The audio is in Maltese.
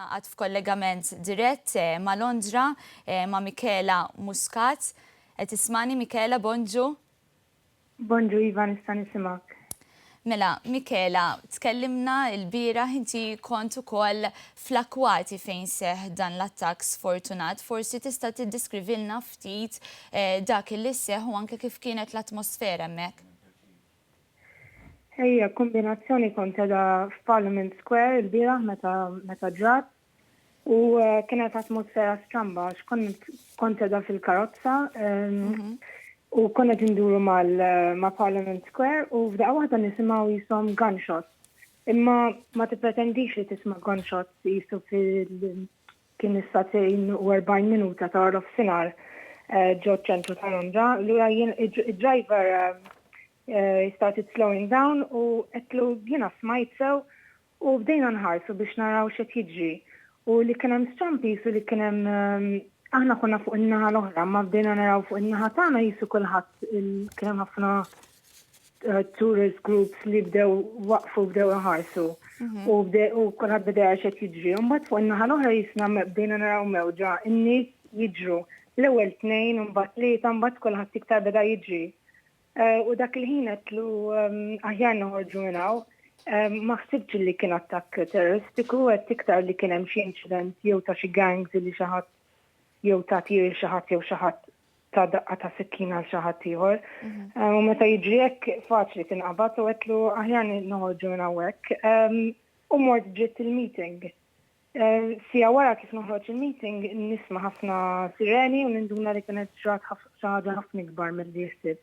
Għad f'kollegament dirett ma' Londra ma' Michela Muscat. Tismani Michela, bonġu? Bonġu Iva, nista' nisimak. Mela, Michela, tkellimna l-bira inti kont ukoll fl-akwati fejn seħ dan l-attak sfortunat. Forsi tista' tiddeskrivilna ftit dak li seħ u anke kif kienet l-atmosfera hemmhekk. Ejja, kombinazzjoni kont edha f'Parliament Square il-bira meta ġrat u kienet atmosfera stramba kont edha fil-karozza u konna induru ma' Parliament Square u f'daqqa waħda nisimgħu jisom gunshots. Imma ma tippretendix li tisma' gunshots jisu kien is-satejn u 40 minuta ta' nofsinhar ġo ċentru ta' Londra. Il-driver started slowing down u qedlu jiena smajt sew u bdejna nħarsu biex naraw x'qed jiġri. U li kien hemm stampis u li kien hemm aħna konna fuq in-naħa l-oħra, ma bdejna naraw fuq in-naħa tagħna jisu kulħadd kien hemm ħafna tourist groups li bdew iħarsu u kulħadd beda x'qed jiġri. U mbagħad fuq in-naħa l-oħra jisna bdejna naraw mewġa in-nies jiġru l-ewwel tnejn u mbagħad tlieta mbagħad kulħadd iktar beda jiġri. U dak il-ħin qedlu aħjar noħorġu minn hawn. Ma ħsibx li kien attakk terroristiku, qed iktar li kien hemm xi incident jew ta' xi gangs li xi ħadd jew ta' tir xi ħadd jew xi ħadd ta' daqqa ta' sikkina għal xi ħadd ieħor. U meta jiġri hekk faċli tinqabad u qedlu aħjar noħorġu minn hawnhekk. U mort ġiet il-meeting. Sija wara kif noħroġ il-meeting nisma' ħafna sireni u ninduna li kienet xi ħaġa ħafna ikbar milli jħsieb.